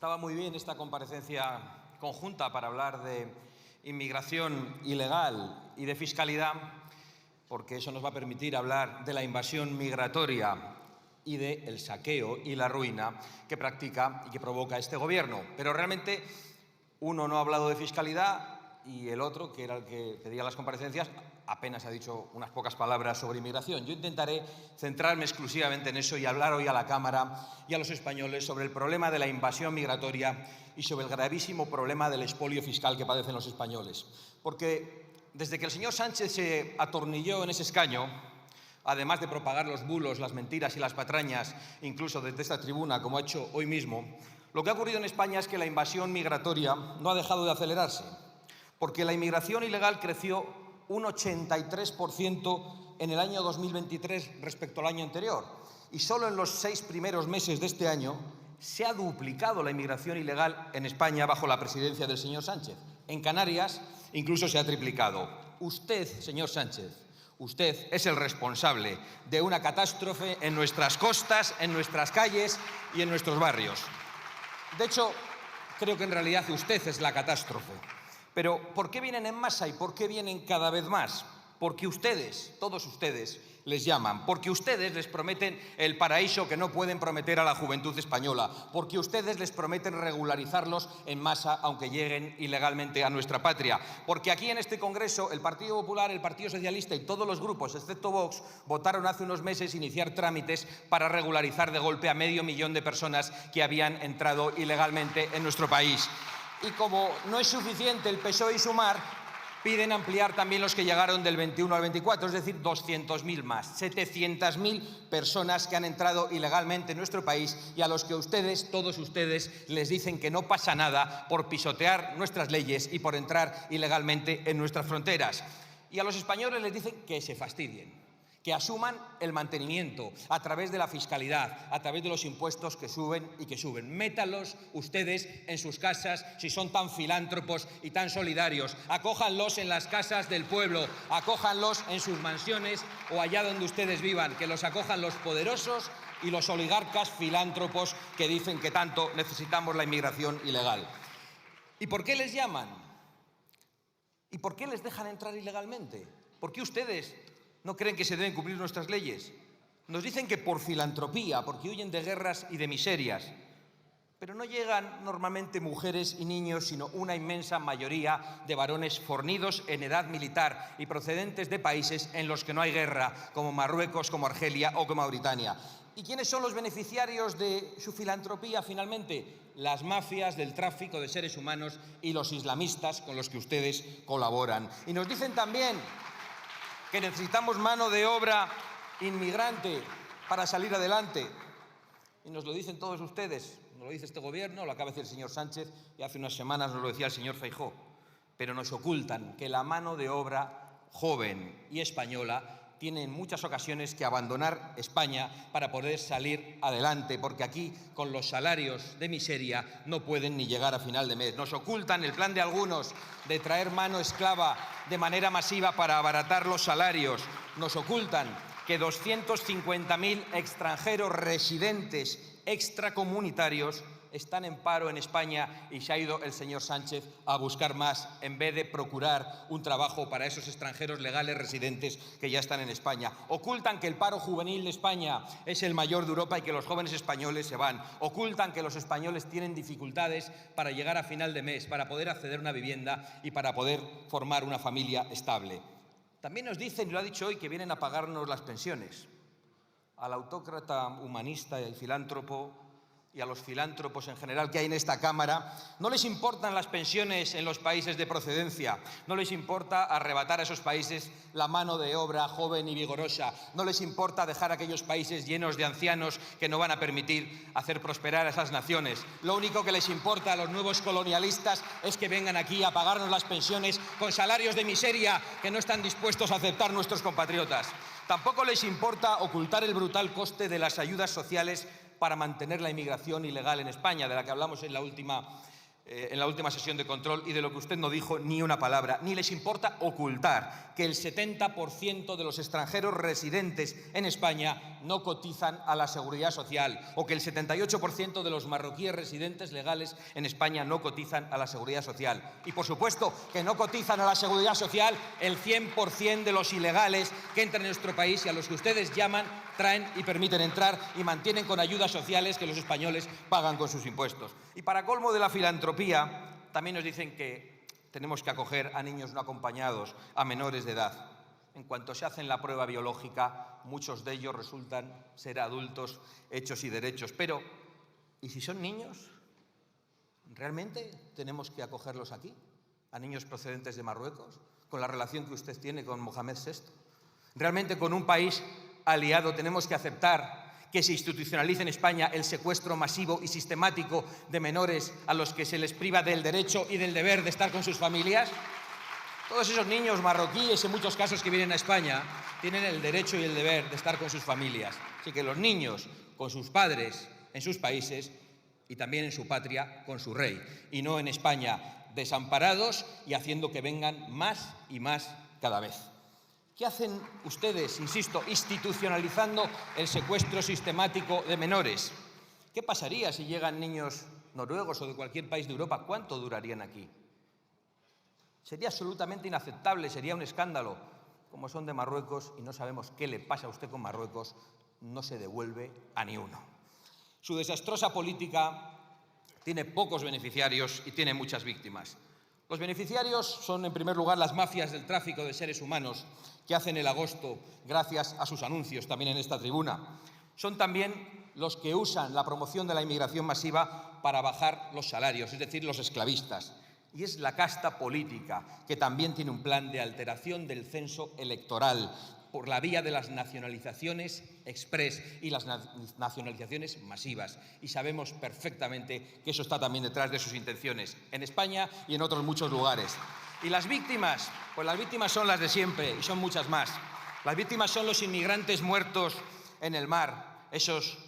Estaba muy bien esta comparecencia conjunta para hablar de inmigración ilegal y de fiscalidad, porque eso nos va a permitir hablar de la invasión migratoria y del saqueo y la ruina que practica y que provoca este gobierno. Pero realmente uno no ha hablado de fiscalidad y el otro, que era el que pedía las comparecencias, apenas ha dicho unas pocas palabras sobre inmigración. Yo intentaré centrarme exclusivamente en eso y hablar hoy a la Cámara y a los españoles sobre el problema de la invasión migratoria y sobre el gravísimo problema del expolio fiscal que padecen los españoles. Porque desde que el señor Sánchez se atornilló en ese escaño, además de propagar los bulos, las mentiras y las patrañas, incluso desde esta tribuna, como ha hecho hoy mismo, lo que ha ocurrido en España es que la invasión migratoria no ha dejado de acelerarse, porque la inmigración ilegal creció un 83% en el año 2023 respecto al año anterior. Y solo en los 6 primeros meses de este año se ha duplicado la inmigración ilegal en España bajo la presidencia del señor Sánchez. En Canarias incluso se ha triplicado. Usted, señor Sánchez, usted es el responsable de una catástrofe en nuestras costas, en nuestras calles y en nuestros barrios. De hecho, creo que en realidad usted es la catástrofe. Pero ¿por qué vienen en masa y por qué vienen cada vez más? Porque ustedes, todos ustedes, les llaman, porque ustedes les prometen el paraíso que no pueden prometer a la juventud española, porque ustedes les prometen regularizarlos en masa aunque lleguen ilegalmente a nuestra patria, porque aquí en este Congreso el Partido Popular, el Partido Socialista y todos los grupos, excepto Vox, votaron hace unos meses iniciar trámites para regularizar de golpe a 500 000 de personas que habían entrado ilegalmente en nuestro país. Y como no es suficiente el PSOE y Sumar, piden ampliar también los que llegaron del 21 al 24, es decir, 200.000 más, 700.000 personas que han entrado ilegalmente en nuestro país y a los que ustedes, todos ustedes, les dicen que no pasa nada por pisotear nuestras leyes y por entrar ilegalmente en nuestras fronteras. Y a los españoles les dicen que se fastidien, que asuman el mantenimiento a través de la fiscalidad, a través de los impuestos que suben y que suben. Métanlos ustedes en sus casas si son tan filántropos y tan solidarios. Acójanlos en las casas del pueblo, acójanlos en sus mansiones o allá donde ustedes vivan, que los acojan los poderosos y los oligarcas filántropos que dicen que tanto necesitamos la inmigración ilegal. ¿Y por qué les llaman? ¿Y por qué les dejan entrar ilegalmente? ¿Por qué ustedes no creen que se deben cumplir nuestras leyes? Nos dicen que por filantropía, porque huyen de guerras y de miserias. Pero no llegan normalmente mujeres y niños, sino una inmensa mayoría de varones fornidos en edad militar y procedentes de países en los que no hay guerra, como Marruecos, como Argelia o como Mauritania. ¿Y quiénes son los beneficiarios de su filantropía, finalmente? Las mafias del tráfico de seres humanos y los islamistas con los que ustedes colaboran. Y nos dicen también que necesitamos mano de obra inmigrante para salir adelante. Y nos lo dicen todos ustedes, nos lo dice este gobierno, lo acaba de decir el señor Sánchez y hace unas semanas nos lo decía el señor Feijóo. Pero nos ocultan que la mano de obra joven y española tiene en muchas ocasiones que abandonar España para poder salir adelante, porque aquí, con los salarios de miseria, no pueden ni llegar a final de mes. Nos ocultan el plan de algunos de traer mano esclava de manera masiva para abaratar los salarios. Nos ocultan que 250.000 extranjeros residentes extracomunitarios están en paro en España y se ha ido el señor Sánchez a buscar más en vez de procurar un trabajo para esos extranjeros legales residentes que ya están en España. Ocultan que el paro juvenil de España es el mayor de Europa y que los jóvenes españoles se van. Ocultan que los españoles tienen dificultades para llegar a final de mes, para poder acceder a una vivienda y para poder formar una familia estable. También nos dicen, y lo ha dicho hoy, que vienen a pagarnos las pensiones. Al autócrata humanista y filántropo y a los filántropos en general que hay en esta Cámara, no les importan las pensiones en los países de procedencia, no les importa arrebatar a esos países la mano de obra joven y vigorosa, no les importa dejar a aquellos países llenos de ancianos que no van a permitir hacer prosperar a esas naciones. Lo único que les importa a los nuevos colonialistas es que vengan aquí a pagarnos las pensiones con salarios de miseria que no están dispuestos a aceptar nuestros compatriotas. Tampoco les importa ocultar el brutal coste de las ayudas sociales para mantener la inmigración ilegal en España, de la que hablamos en la última en la última sesión de control y de lo que usted no dijo ni una palabra, ni les importa ocultar que el 70% de los extranjeros residentes en España no cotizan a la Seguridad Social o que el 78% de los marroquíes residentes legales en España no cotizan a la Seguridad Social. Y, por supuesto, que no cotizan a la Seguridad Social el 100% de los ilegales que entran en nuestro país y a los que ustedes llaman, traen y permiten entrar y mantienen con ayudas sociales que los españoles pagan con sus impuestos. Y para colmo de la filantropía, también nos dicen que tenemos que acoger a niños no acompañados, a menores de edad. En cuanto se hacen la prueba biológica, muchos de ellos resultan ser adultos hechos y derechos. Pero, ¿y si son niños? ¿Realmente tenemos que acogerlos aquí? ¿A niños procedentes de Marruecos? ¿Con la relación que usted tiene con Mohamed VI? ¿Realmente con un país aliado tenemos que aceptar que se institucionalice en España el secuestro masivo y sistemático de menores a los que se les priva del derecho y del deber de estar con sus familias? Todos esos niños marroquíes, en muchos casos que vienen a España, tienen el derecho y el deber de estar con sus familias. Así que los niños con sus padres en sus países y también en su patria con su rey, y no en España desamparados y haciendo que vengan más y más cada vez. ¿Qué hacen ustedes, insisto, institucionalizando el secuestro sistemático de menores? ¿Qué pasaría si llegan niños noruegos o de cualquier país de Europa? ¿Cuánto durarían aquí? Sería absolutamente inaceptable, sería un escándalo. Como son de Marruecos y no sabemos qué le pasa a usted con Marruecos, no se devuelve a ni uno. Su desastrosa política tiene pocos beneficiarios y tiene muchas víctimas. Los beneficiarios son, en primer lugar, las mafias del tráfico de seres humanos que hacen el agosto gracias a sus anuncios también en esta tribuna. Son también los que usan la promoción de la inmigración masiva para bajar los salarios, es decir, los esclavistas. Y es la casta política que también tiene un plan de alteración del censo electoral por la vía de las nacionalizaciones express y las nacionalizaciones masivas. Y sabemos perfectamente que eso está también detrás de sus intenciones, en España y en otros muchos lugares. ¿Y las víctimas? Pues las víctimas son las de siempre y son muchas más. Las víctimas son los inmigrantes muertos en el mar, esos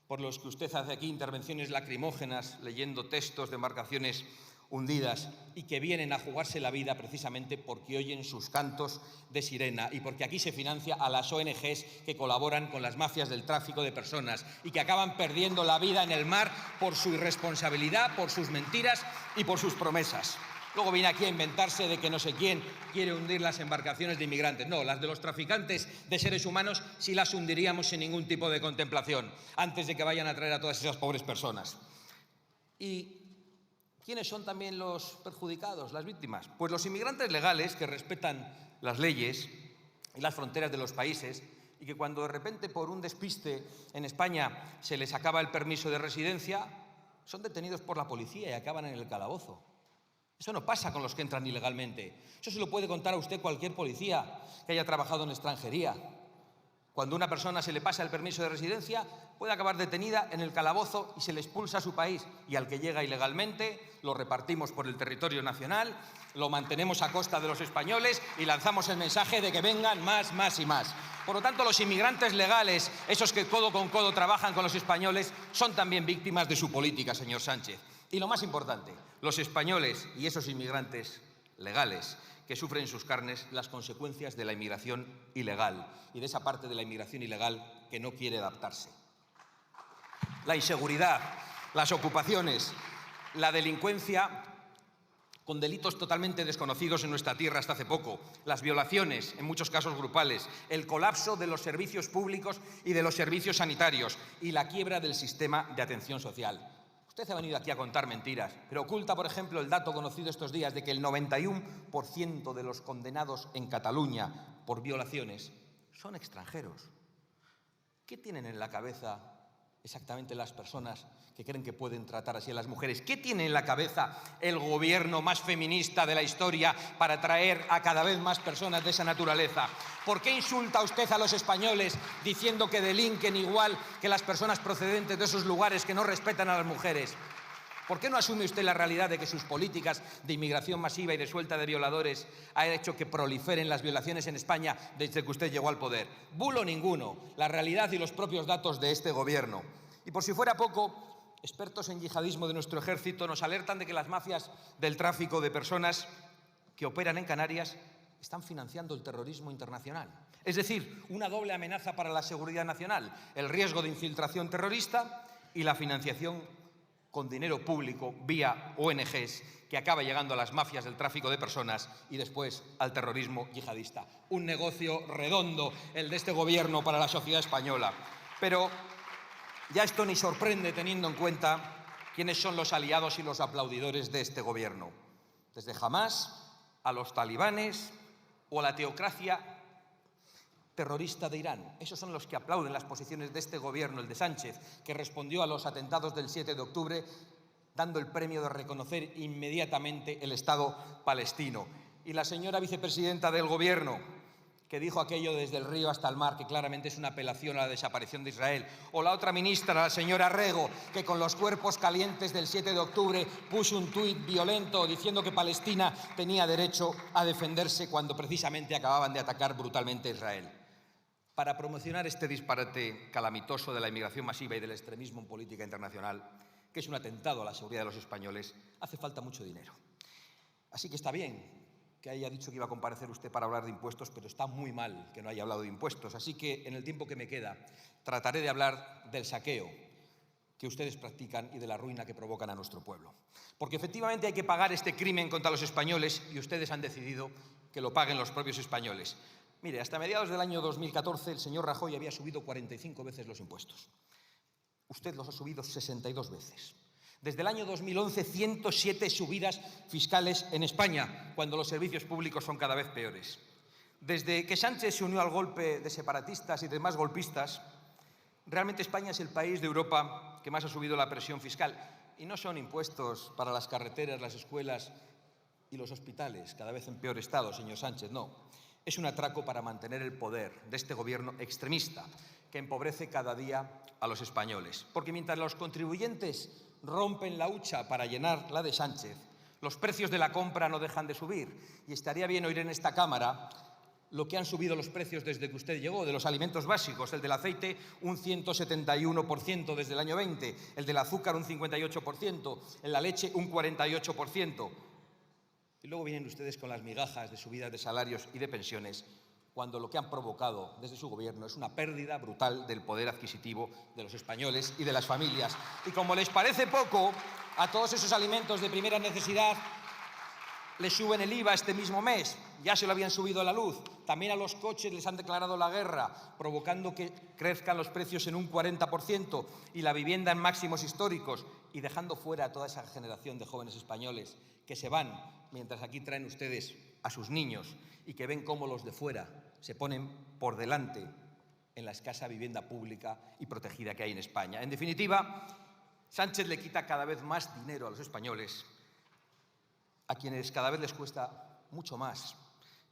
por los que usted hace aquí intervenciones lacrimógenas, leyendo textos de embarcaciones hundidas y que vienen a jugarse la vida precisamente porque oyen sus cantos de sirena y porque aquí se financia a las ONGs que colaboran con las mafias del tráfico de personas y que acaban perdiendo la vida en el mar por su irresponsabilidad, por sus mentiras y por sus promesas. Luego viene aquí a inventarse de que no sé quién quiere hundir las embarcaciones de inmigrantes. No, las de los traficantes de seres humanos sí las hundiríamos sin ningún tipo de contemplación, antes de que vayan a traer a todas esas pobres personas. ¿Y quiénes son también los perjudicados, las víctimas? Pues los inmigrantes legales que respetan las leyes y las fronteras de los países y que cuando de repente por un despiste en España se les acaba el permiso de residencia, son detenidos por la policía y acaban en el calabozo. Eso no pasa con los que entran ilegalmente. Eso se lo puede contar a usted cualquier policía que haya trabajado en extranjería. Cuando a una persona se le pasa el permiso de residencia, puede acabar detenida en el calabozo y se le expulsa a su país. Y al que llega ilegalmente, lo repartimos por el territorio nacional, lo mantenemos a costa de los españoles y lanzamos el mensaje de que vengan más, más y más. Por lo tanto, los inmigrantes legales, esos que codo con codo trabajan con los españoles, son también víctimas de su política, señor Sánchez. Y lo más importante, los españoles y esos inmigrantes legales que sufren en sus carnes las consecuencias de la inmigración ilegal y de esa parte de la inmigración ilegal que no quiere adaptarse. La inseguridad, las ocupaciones, la delincuencia con delitos totalmente desconocidos en nuestra tierra hasta hace poco, las violaciones, en muchos casos grupales, el colapso de los servicios públicos y de los servicios sanitarios y la quiebra del sistema de atención social. Usted ha venido aquí a contar mentiras, pero oculta, por ejemplo, el dato conocido estos días de que el 91% de los condenados en Cataluña por violaciones son extranjeros. ¿Qué tienen en la cabeza exactamente las personas que creen que pueden tratar así a las mujeres? ¿Qué tiene en la cabeza el gobierno más feminista de la historia para atraer a cada vez más personas de esa naturaleza? ¿Por qué insulta usted a los españoles diciendo que delinquen igual que las personas procedentes de esos lugares que no respetan a las mujeres? ¿Por qué no asume usted la realidad de que sus políticas de inmigración masiva y de suelta de violadores ha hecho que proliferen las violaciones en España desde que usted llegó al poder? Bulo ninguno, la realidad y los propios datos de este gobierno. Y por si fuera poco, expertos en yihadismo de nuestro ejército nos alertan de que las mafias del tráfico de personas que operan en Canarias están financiando el terrorismo internacional. Es decir, una doble amenaza para la seguridad nacional, el riesgo de infiltración terrorista y la financiación con dinero público vía ONGs que acaba llegando a las mafias del tráfico de personas y después al terrorismo yihadista. Un negocio redondo el de este gobierno para la sociedad española. Pero ya esto ni sorprende teniendo en cuenta quiénes son los aliados y los aplaudidores de este gobierno. Desde Hamás a los talibanes o a la teocracia terrorista de Irán. Esos son los que aplauden las posiciones de este gobierno, el de Sánchez, que respondió a los atentados del 7 de octubre dando el premio de reconocer inmediatamente el Estado palestino. Y la señora vicepresidenta del gobierno, que dijo aquello desde el río hasta el mar, que claramente es una apelación a la desaparición de Israel. O la otra ministra, la señora Rego, que con los cuerpos calientes del 7 de octubre puso un tuit violento diciendo que Palestina tenía derecho a defenderse cuando precisamente acababan de atacar brutalmente a Israel. Para promocionar este disparate calamitoso de la inmigración masiva y del extremismo en política internacional, que es un atentado a la seguridad de los españoles, hace falta mucho dinero. Así que está bien que haya dicho que iba a comparecer usted para hablar de impuestos, pero está muy mal que no haya hablado de impuestos. Así que en el tiempo que me queda trataré de hablar del saqueo que ustedes practican y de la ruina que provocan a nuestro pueblo. Porque efectivamente hay que pagar este crimen contra los españoles y ustedes han decidido que lo paguen los propios españoles. Mire, hasta mediados del año 2014 el señor Rajoy había subido 45 veces los impuestos. Usted los ha subido 62 veces. Desde el año 2011, 107 subidas fiscales en España, cuando los servicios públicos son cada vez peores. Desde que Sánchez se unió al golpe de separatistas y demás golpistas, realmente España es el país de Europa que más ha subido la presión fiscal. Y no son impuestos para las carreteras, las escuelas y los hospitales, cada vez en peor estado, señor Sánchez, no. Es un atraco para mantener el poder de este gobierno extremista que empobrece cada día a los españoles. Porque mientras los contribuyentes rompen la hucha para llenar la de Sánchez, los precios de la compra no dejan de subir. Y estaría bien oír en esta Cámara lo que han subido los precios desde que usted llegó, de los alimentos básicos, el del aceite un 171% desde el año 20, el del azúcar un 58%, en la leche un 48%. Y luego vienen ustedes con las migajas de subidas de salarios y de pensiones, cuando lo que han provocado desde su gobierno es una pérdida brutal del poder adquisitivo de los españoles y de las familias. Y como les parece poco, a todos esos alimentos de primera necesidad les suben el IVA este mismo mes, ya se lo habían subido a la luz, también a los coches les han declarado la guerra, provocando que crezcan los precios en un 40% y la vivienda en máximos históricos, y dejando fuera a toda esa generación de jóvenes españoles que se van mientras aquí traen ustedes a sus niños y que ven cómo los de fuera se ponen por delante en la escasa vivienda pública y protegida que hay en España. En definitiva, Sánchez le quita cada vez más dinero a los españoles, a quienes cada vez les cuesta mucho más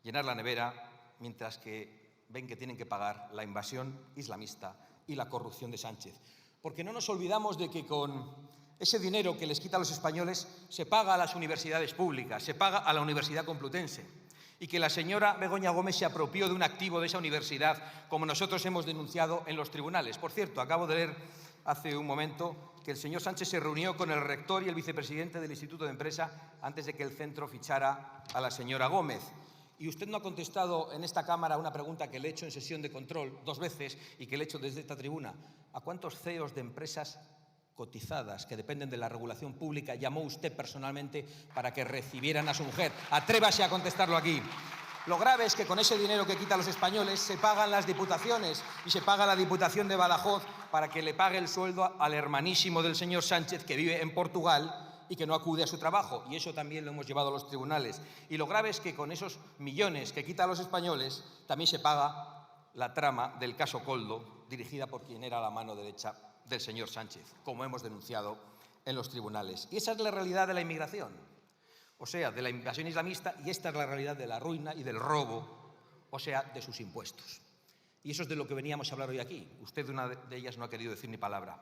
llenar la nevera, mientras que ven que tienen que pagar la invasión islamista y la corrupción de Sánchez. Porque no nos olvidamos de que con ese dinero que les quita a los españoles se paga a las universidades públicas, se paga a la Universidad Complutense, y que la señora Begoña Gómez se apropió de un activo de esa universidad, como nosotros hemos denunciado en los tribunales. Por cierto, acabo de leer hace un momento que el señor Sánchez se reunió con el rector y el vicepresidente del Instituto de Empresa antes de que el centro fichara a la señora Gómez. Y usted no ha contestado en esta Cámara una pregunta que le he hecho en sesión de control 2 veces y que le he hecho desde esta tribuna. ¿A cuántos CEOs de empresas cotizadas que dependen de la regulación pública llamó usted personalmente para que recibieran a su mujer? Atrévase a contestarlo aquí. Lo grave es que con ese dinero que quitan los españoles se pagan las diputaciones y se paga la Diputación de Badajoz para que le pague el sueldo al hermanísimo del señor Sánchez, que vive en Portugal y que no acude a su trabajo, y eso también lo hemos llevado a los tribunales. Y lo grave es que con esos millones que quitan los españoles también se paga la trama del caso Koldo, dirigida por quien era la mano derecha del señor Sánchez, como hemos denunciado en los tribunales. Y esa es la realidad de la inmigración, o sea, de la invasión islamista, y esta es la realidad de la ruina y del robo, o sea, de sus impuestos. Y eso es de lo que veníamos a hablar hoy aquí. Usted de una de ellas no ha querido decir ni palabra.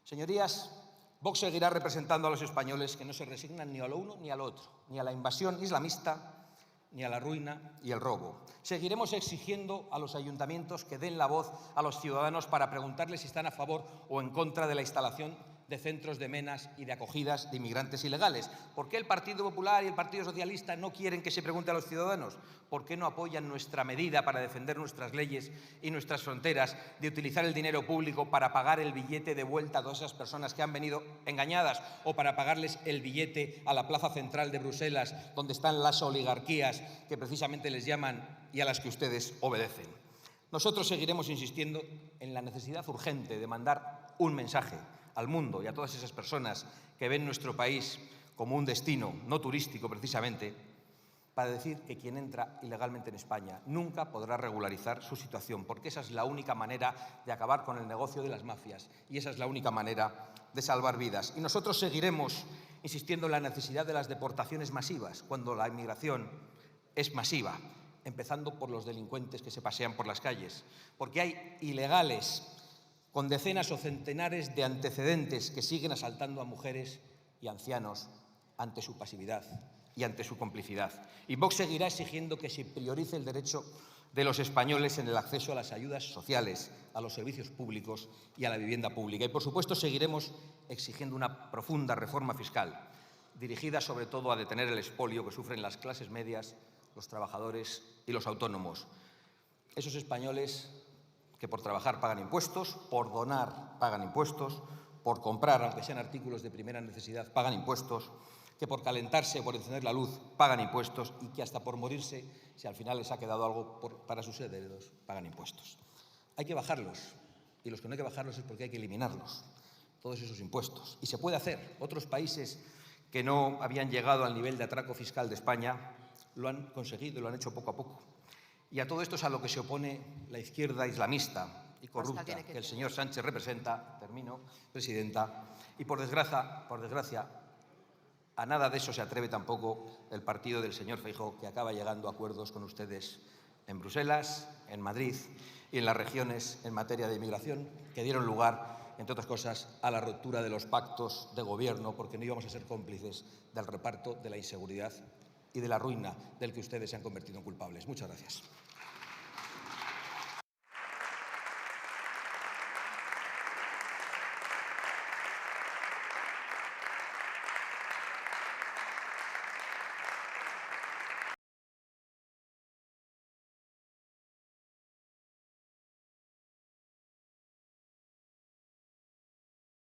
Señorías, Vox seguirá representando a los españoles que no se resignan ni a lo uno ni a lo otro, ni a la invasión islamista, ni a la ruina y el robo. Seguiremos exigiendo a los ayuntamientos que den la voz a los ciudadanos para preguntarles si están a favor o en contra de la instalación de centros de menas y de acogidas de inmigrantes ilegales. ¿Por qué el Partido Popular y el Partido Socialista no quieren que se pregunte a los ciudadanos? ¿Por qué no apoyan nuestra medida para defender nuestras leyes y nuestras fronteras de utilizar el dinero público para pagar el billete de vuelta a todas esas personas que han venido engañadas o para pagarles el billete a la plaza central de Bruselas, donde están las oligarquías que precisamente les llaman y a las que ustedes obedecen? Nosotros seguiremos insistiendo en la necesidad urgente de mandar un mensaje al mundo y a todas esas personas que ven nuestro país como un destino no turístico precisamente, para decir que quien entra ilegalmente en España nunca podrá regularizar su situación, porque esa es la única manera de acabar con el negocio de las mafias y esa es la única manera de salvar vidas. Y nosotros seguiremos insistiendo en la necesidad de las deportaciones masivas, cuando la inmigración es masiva, empezando por los delincuentes que se pasean por las calles, porque hay ilegales con decenas o centenares de antecedentes que siguen asaltando a mujeres y ancianos ante su pasividad y ante su complicidad. Y Vox seguirá exigiendo que se priorice el derecho de los españoles en el acceso a las ayudas sociales, a los servicios públicos y a la vivienda pública. Y, por supuesto, seguiremos exigiendo una profunda reforma fiscal, dirigida sobre todo a detener el expolio que sufren las clases medias, los trabajadores y los autónomos. Esos españoles que por trabajar pagan impuestos, por donar pagan impuestos, por comprar, aunque sean artículos de primera necesidad, pagan impuestos, que por calentarse o por encender la luz pagan impuestos y que hasta por morirse, si al final les ha quedado algo para sus herederos, pagan impuestos. Hay que bajarlos, y los que no hay que bajarlos es porque hay que eliminarlos, todos esos impuestos. Y se puede hacer. Otros países que no habían llegado al nivel de atraco fiscal de España lo han conseguido y lo han hecho poco a poco. Y a todo esto es a lo que se opone la izquierda islamista y corrupta que el señor Sánchez representa, termino, presidenta, y por desgracia, a nada de eso se atreve tampoco el partido del señor Feijóo, que acaba llegando a acuerdos con ustedes en Bruselas, en Madrid y en las regiones en materia de inmigración, que dieron lugar, entre otras cosas, a la ruptura de los pactos de gobierno, porque no íbamos a ser cómplices del reparto de la inseguridad y de la ruina del que ustedes se han convertido en culpables. Muchas gracias.